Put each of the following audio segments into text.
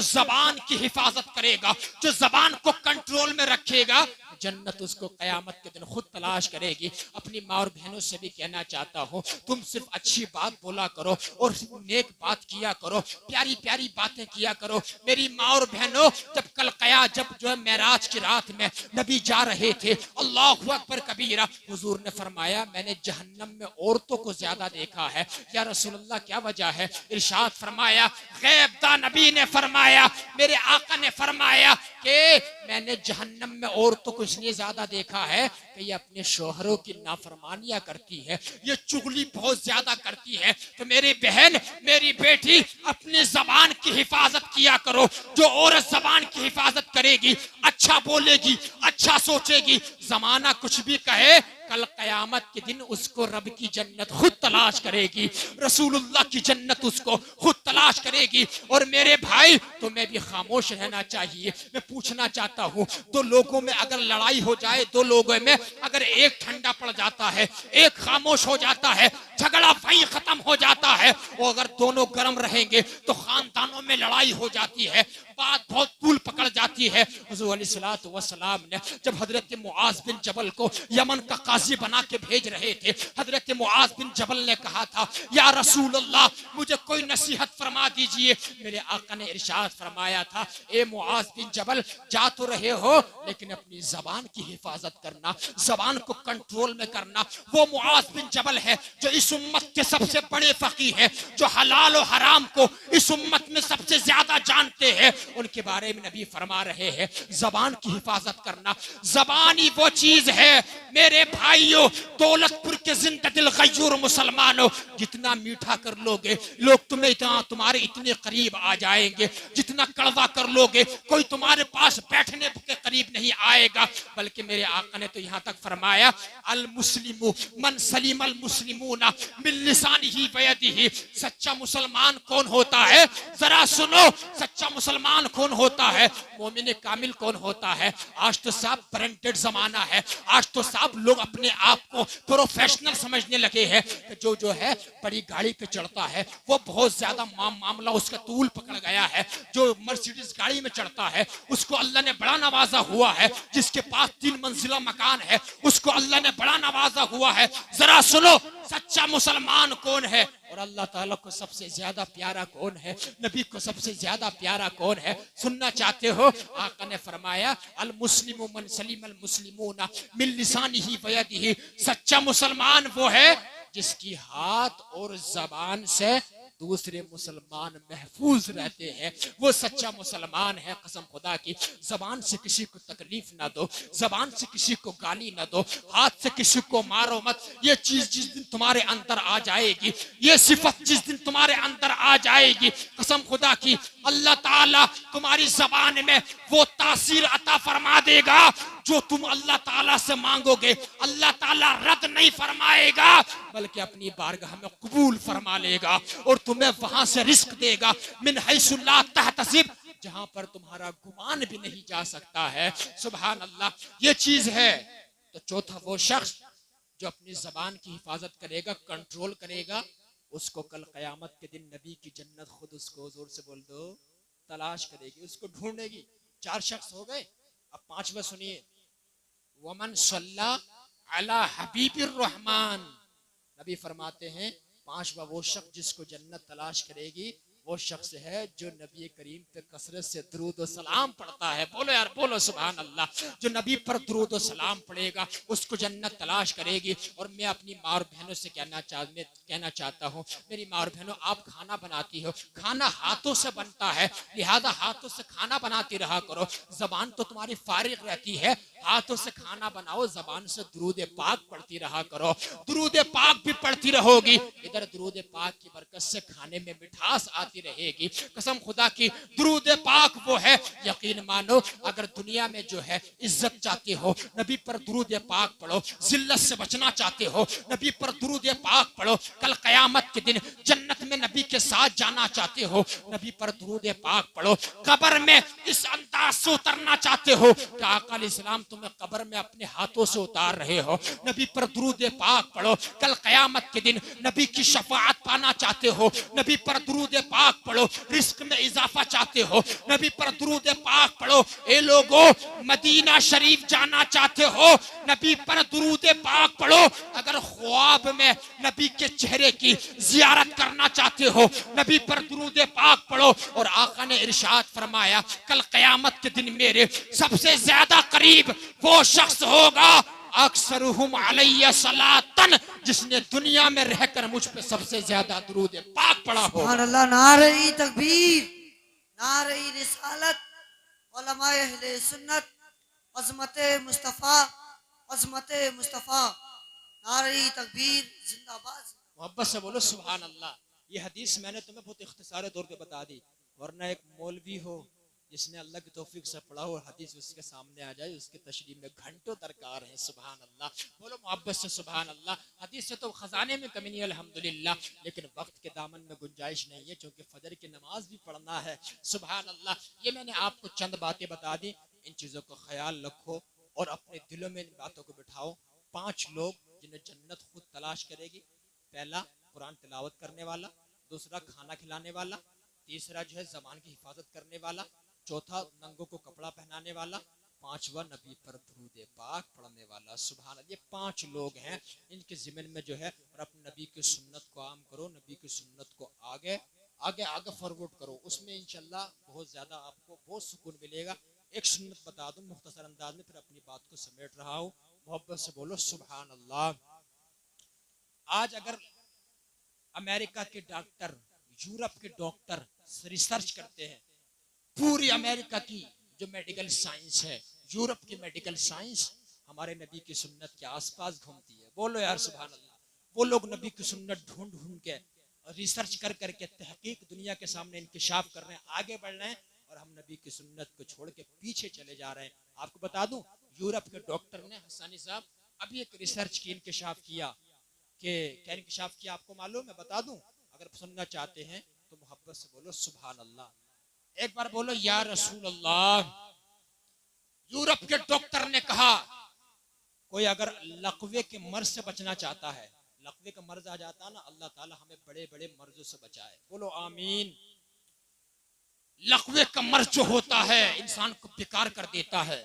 जबान की हिफाजत करेगा, जो जबान को कंट्रोल में रखेगा, जन्नत उसको कयामत के दिन खुद तलाश करेगी। अपनी माँ और बहनों से भी कहना चाहता हूँ, तुम सिर्फ अच्छी बात बोला करो और नेक बात किया करो, प्यारी प्यारी बातें किया करो। मेरी माँ और बहनों, जब कल जब जो है मेराज की रात में नबी जा रहे थे, अल्लाहु अकबर कबीरा, हुजूर ने फरमाया मैंने जहन्नम में औरतों को ज्यादा देखा है। या रसूलुल्लाह क्या वजह है? इरशाद फरमाया, गैब दा नबी ने फरमाया, मेरे आका ने फरमाया कि मैंने जहन्नम में औरतों को इसलिए ज्यादा देखा है कि ये अपने शोहरों की नाफरमानियां करती है, ये चुगली बहुत ज्यादा करती है। तो मेरी बहन, मेरी बेटी, अपनी जबान की हिफाजत किया करो। जो औरत जबान की हिफाजत करेगी, अच्छा बोलेगी, अच्छा सोचेगी, जमाना कुछ भी कहे, कल कयामत के दिन उसको रब की जन्नत खुद तलाश करेगी, रसूलुल्लाह की जन्नत उसको खुद तलाश करेगी। और मेरे भाई, तुम्हें भी खामोश रहना चाहिए। मैं पूछना चाहता हूँ, दो लोगों में अगर लड़ाई हो जाए, दो लोगों में अगर एक ठंडा पड़ जाता है, एक खामोश हो जाता है, झगड़ा वहीं खत्म हो जाता है, और अगर दोनों गर्म रहेंगे तो खानदानों में लड़ाई हो जाती है, बात बहुत तूल पकड़ जाती है। हुजूर अलैहिस्सलातु वस्सलाम ने जब हजरत मुआज बिन जबल को यमन का काजी बना के भेज रहे थे, हजरत मुआज बिन जबल ने कहा था, या रसूल अल्लाह, मुझे कोई नसीहत फरमा दीजिए। मेरे आका ने इरशाद फरमाया था, ए मुआज बिन जबल, जा तो रहे हो लेकिन अपनी जबान की हिफाजत करना, जबान को कंट्रोल में करना। वो मुआज बिन जबल है जो इस उम्मत के सबसे बड़े फकीह है, जो हलाल और हराम को इस उम्मत में सबसे ज्यादा जानते हैं। उनके बारे में नबी फरमा रहे हैं, जबान की हिफाजत करना। जबान ही वो चीज है मेरे भाइयों, दौलतपुर के जिंदा दिल गयूर मुसलमानों, जितना मीठा कर लोगे लोग तुम्हें इतना तुम्हारे इतने करीब आ जाएंगे, जितना कड़वा कर लोगे कोई तुम्हारे पास बैठने के करीब नहीं आएगा। बल्कि मेरे आका ने तो यहाँ तक फरमाया, अल मुस्लिमु मन सलीम अल मुस्लिमूना मिन लिसानिही व यदिही। सच्चा मुसलमान कौन होता है? जरा सुनो, सच्चा मुसलमान कौन होता है? मोमिन कामिल कौन होता है? आज तो साहब ब्रांडेड जमाना है, आज तो साहब लोग अपने आप को प्रोफेशनल समझने लगे हैं। जो है बड़ी गाड़ी पे चढ़ता है वो बहुत ज्यादा मामला उसका तूल पकड़ गया है। जो मर्सिडीज गाड़ी में चढ़ता है उसको अल्लाह ने बड़ा नवाजा हुआ है। जिसके पास 3 मंजिला मकान है उसको अल्लाह ने बड़ा नवाजा हुआ है। जरा सुनो, सच्चा मुसलमान कौन है और अल्लाह ताला को सबसे ज्यादा प्यारा कौन है, नबी को सबसे ज्यादा प्यारा कौन है? सुनना चाहते हो? आका ने फरमाया, अल मुस्लिमु मन सलीम अल मुस्लिमूना मिन लिसानिही व यदिही। सच्चा मुसलमान वो है जिसकी हाथ और जबान से दूसरे मुसलमान महफूज रहते हैं, वो सच्चा मुसलमान है। कसम खुदा की, जबान से किसी को तकलीफ ना दो, जबान से किसी को गाली ना दो, हाथ से किसी को मारो मत। ये चीज जिस दिन तुम्हारे अंदर आ जाएगी, ये सिफत जिस दिन तुम्हारे अंदर आ जाएगी, कसम खुदा की, अल्लाह ताला तुम्हारी जबान में वो तासीर अता फरमा देगा जो तुम अल्लाह ताला से मांगोगे। अल्लाह ताला रद्द नहीं फरमाएगा बल्कि अपनी बारगाह में कबूल फरमा लेगा और तुम्हें वहां से रिस्क देगा, मिन हैसु ला तहतसिब, जहां पर तुम्हारा गुमान भी नहीं जा सकता है। सुभान अल्लाह, ये चीज है। तो चौथा वो शख्स जो अपनी जबान की हिफाजत करेगा, कंट्रोल करेगा, उसको कल कयामत के दिन नबी की जन्नत खुद उसको, जोर से बोल दो, तलाश करेगी, उसको ढूंढेगी। 4 शख्स हो गए, अब 5वां सुनिए, वमन सल्ला अला हबीबिर रहमान। नबी फरमाते हैं 5वां वो शख्स जिसको जन्नत तलाश करेगी, वो शख्स है जो नबी करीम पे कसरत से दरूद और सलाम पढ़ता है। बोलो यार, बोलो सुभान अल्लाह। जो नबी पर दरूद और सलाम पढ़ेगा उसको जन्नत तलाश करेगी। और मैं अपनी माँ और बहनों से कहना चाहता हूँ, मेरी माँ और बहनों, आप खाना बनाती हो, खाना हाथों से बनता है, लिहाजा हाथों से खाना बनाती रहा करो। जबान तो तुम्हारी फारिग रहती है, हाथों से खाना बनाओ, जबान से दरूद पाक पढ़ती रहा करो। दरूद पाक भी पढ़ती रहोगी, इधर दरूद पाक की बरकत से खाने में मिठास आती रहेगी। कसम खुदा की, दरूद पाक वो है, यकीन मानो, अगर दुनिया में जो है इज्जत चाहते हो, नबी पर दरूद पाक पढ़ो। जिल्लत से बचना चाहते हो, नबी पर दरूद पाक पढ़ो। कल कयामत के दिन जन्नत में नबी के साथ जाना चाहते हो, नबी पर दरूद पाक पढ़ो। कब्र में इस अंदाज से उतरना चाहते हो कि आका अलैहिस्सलाम तुम्हें कब्र में अपने हाथों से उतार रहे हो, नबी पर दुरूद पाक पढ़ो। कल क़यामत के दिन नबी की शफाअत पाना चाहते हो, नबी पर दुरूद पाक पढ़ो। रिस्क में इजाफा चाहते हो, नबी पर दुरूद पाक पढ़ो। ए लोगों, मदीना शरीफ जाना चाहते हो, नबी पर दुरूद पाक पढ़ो। अगर ख्वाब में नबी के चेहरे की जियारत करना चाहते हो, नबी पर दुरूद पाक पढ़ो। और आका ने इरशाद फरमाया, कल क़यामत के दिन मेरे सबसे ज्यादा करीब वो शख्स होगा अक्सरुहुम अलैया सलातन, जिसने दुनिया में रहकर मुझ पे सबसे ज्यादा दुरूद पाक पढ़ा हो। सुभान अल्लाह, नारे तकबीर, नारे रिसालत, उलमाए अहले सुन्नत, अज़मते मुस्तफ़ा, अज़मते मुस्तफ़ा, नारे तकबीर जिंदाबाद। मोहब्बत से बोलो सुभान अल्लाह। ये हदीस मैंने तुम्हें बहुत इख्तिसार तौर पे बता दी, वरना एक मौलवी हो जिसने अल्लाह की तौफीक से पढ़ा हो, हदीस उसके सामने आ जाए, उसके तशरीह में घंटों दरकार है। सुभान अल्लाह, बोलो मोहब्बत से सुभान अल्लाह। हदीस से तो खजाने में कमी नहीं अल्हम्दुलिल्लाह, लेकिन वक्त के दामन में गुंजाइश नहीं है, क्योंकि फजर की नमाज भी पढ़ना है। सुभान अल्लाह। ये मैंने आपको चंद बातें बता दी, इन चीज़ों को ख्याल रखो और अपने दिलों में इन बातों को बिठाओ। 5 लोग जिन्हें जन्नत खुद तलाश करेगी। पहला कुरान तिलावत करने वाला, दूसरा खाना खिलाने वाला, तीसरा जो है ज़बान की हिफाजत करने वाला, चौथा नंगों को कपड़ा पहनाने वाला, पांचवा नबी पर दुरूद पाक पढ़ने वाला। सुभान अल्लाह। ये 5 लोग हैं, इनके ज़िम्मे में जो है और अपने नबी की सुन्नत को आम करो, नबी की सुन्नत को आगे आगे आगे फॉरवर्ड करो। उसमें इंशाल्लाह बहुत ज़्यादा आपको बहुत सुकून मिलेगा। एक सुन्नत बता दूं मुख्तसर अंदाज में, फिर अपनी बात को समेट रहा हूँ। मोहब्बत से बोलो सुभान अल्लाह। आज अगर अमेरिका के डॉक्टर, यूरोप के डॉक्टर रिसर्च करते हैं, पूरी अमेरिका की जो मेडिकल साइंस है, यूरोप की मेडिकल साइंस हमारे नबी की सुन्नत के आसपास घूमती है। बोलो यार सुभान अल्लाह। वो लोग नबी की सुन्नत ढूंढ ढूंढ के रिसर्च कर करके तहकीक दुनिया के सामने इंकिशाफ कर रहे हैं, आगे बढ़ रहे हैं, और हम नबी की सुन्नत को छोड़ के पीछे चले जा रहे हैं। आपको बता दूं, यूरोप के डॉक्टर ने, हसानी साहब, अभी एक रिसर्च की इंकिशाफ किया कि क्या इंकिशाफ किया आपको मालूम? मैं बता दूं, अगर सुनना चाहते हैं तो मोहब्बत से बोलो सुभान अल्लाह। एक बार बोलो या रसूल अल्लाह। यूरोप के डॉक्टर ने कहा, कोई अगर लकवे के मर्ज से बचना चाहता है, लकवे का मर्ज आ जाता है ना, अल्लाह ताला हमें बड़े बड़े मर्जों से बचाए। बोलो आमीन। लकवे का मर्ज जो होता है इंसान को बेकार कर देता है।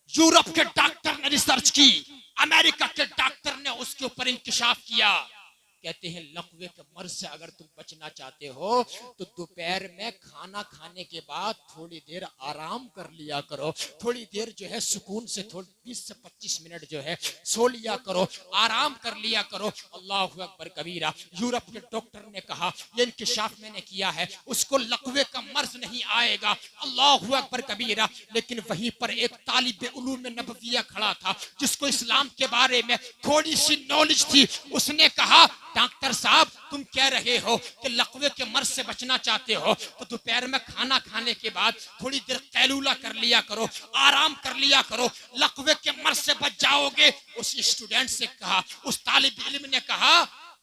यूरोप के डॉक्टर ने रिसर्च की, अमेरिका के डॉक्टर ने उसके ऊपर इंकिशाफ किया। कहते हैं लकवे के मर्ज से अगर तुम बचना चाहते हो तो दोपहर में खाना खाने के बाद थोड़ी देर आराम कर लिया करो, थोड़ी देर जो है सुकून से 20 से 25 मिनट जो है सो लिया करो, आराम कर लिया करो। अल्लाहु अकबर कबीरा। यूरोप के डॉक्टर ने कहा, ये इंकिशाफ मैंने किया है, उसको लकवे का मर्ज नहीं आएगा। अल्लाहु अकबर कबीरा। लेकिन वहीं पर एक तालिब उलूम नबविया खड़ा था, जिसको इस्लाम के बारे में थोड़ी सी नॉलेज थी। उसने कहा, डॉक्टर साहब तुम कह रहे हो कि लकवे के मर्ज से बचना चाहते हो तो दोपहर में खाना खाने के बाद थोड़ी देर कैलूला कर लिया करो, आराम कर लिया करो, लकवे के मर्ज से बच जाओगे। उस स्टूडेंट से कहा, उस तालिब इल्म ने कहा,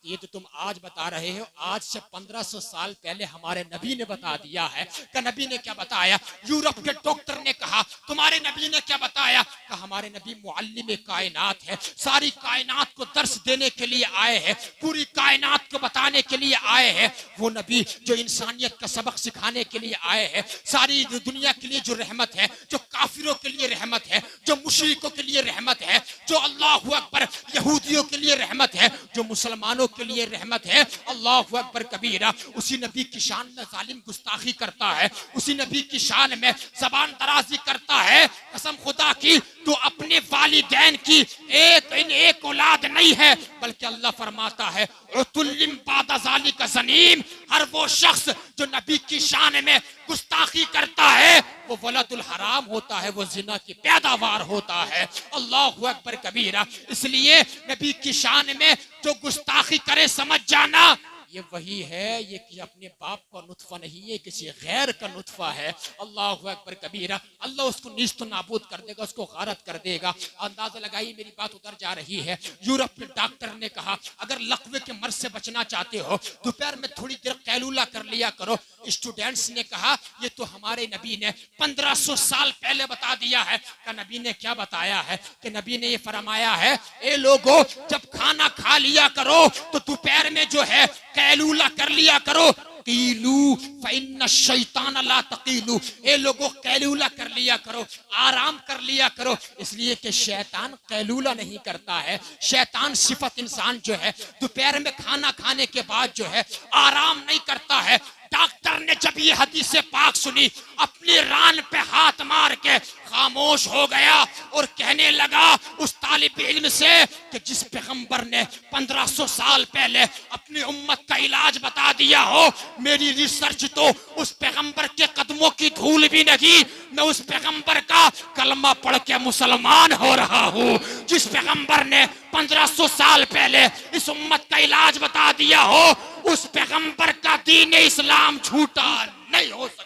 ये तो तुम आज बता रहे हो, आज से 1500 साल पहले हमारे नबी ने बता दिया है। कि नबी ने क्या बताया? यूरोप के डॉक्टर ने कहा, तुम्हारे नबी ने क्या बताया? कि हमारे नबी मुअल्लिम कायनात है, सारी कायनात को दर्स देने के लिए आए हैं, पूरी कायनात को बताने के लिए आए हैं। वो नबी जो इंसानियत का सबक सिखाने के लिए आए हैं, सारी दुनिया के लिए जो रहमत है, जो काफिरों के लिए रहमत है, जो मुशरिकों के लिए रहमत है, जो अल्लाहु अकबर यहूदियों के लिए रहमत है, जो मुसलमानों के लिए रहमत है। अल्लाहु अकबर कबीरा। उसी नबी की शान में जालिम गुस्ताखी करता है, उसी नबी की शान में जबान दराजी करता है। कसम खुदा की, तो अपने वालिदैन की एक औलाद नहीं है, बल्कि अल्लाह फरमाता है उतुल्लिम बाद ज़ालिका ज़नीम। हर वो शख्स जो नबी की शान में गुस्ताखी करता है वो वलदुल हराम होता है, वो जिना की पैदावार होता है। अल्लाहु अकबर कबीरा। इसलिए नबी की शान में जो गुस्ताखी करे समझ जाना ये वही है, ये कि अपने बाप का नुत्फा नहीं है, किसी गैर का नुत्फा है। अल्लाह अकबर कबीरा। अल्लाह उसको नीस्त नाबूद कर देगा, उसको गारत कर देगा। अंदाजा लगाइए मेरी बात उधर जा रही है। यूरोप में डॉक्टर ने कहा अगर लकवे के मर्ज से बचना चाहते हो दोपहर में थोड़ी देर कैलूला कर लिया करो। स्टूडेंट्स ने कहा ये तो हमारे नबी ने 1500 साल पहले बता दिया है। का नबी ने क्या बताया है? कि नबी ने ये फरमाया है ए लोगों जब खाना खा लिया करो तो दोपहर में जो है कैलूला कर लिया करो। कीलू फइन्न शैतान ला तकीलू। ए लोगों कैलूला कर लिया करो, आराम कर लिया करो, इसलिए कि शैतान कैलूला नहीं करता है। शैतान सिफत इंसान जो है दोपहर में खाना खाने के बाद जो है आराम नहीं करता है। डॉक्टर ने जब ये हदीस पाक सुनी अपनी रान पे हाथ मार के खामोश हो गया और कहने लगा उस तालिब इल्म से कि जिस पैगंबर ने 1500 साल पहले अपनी उम्मत का इलाज बता दिया हो, मेरी रिसर्च तो उस पैगंबर के कदमों की धूल भी नहीं। मैं उस पैगंबर का कलमा पढ़ के मुसलमान हो रहा हूँ। जिस पैगंबर ने 1500 साल पहले इस उम्मत का इलाज बता दिया हो, उस पैगंबर का दीन इस्लाम झूठा नहीं हो सकता।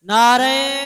नारे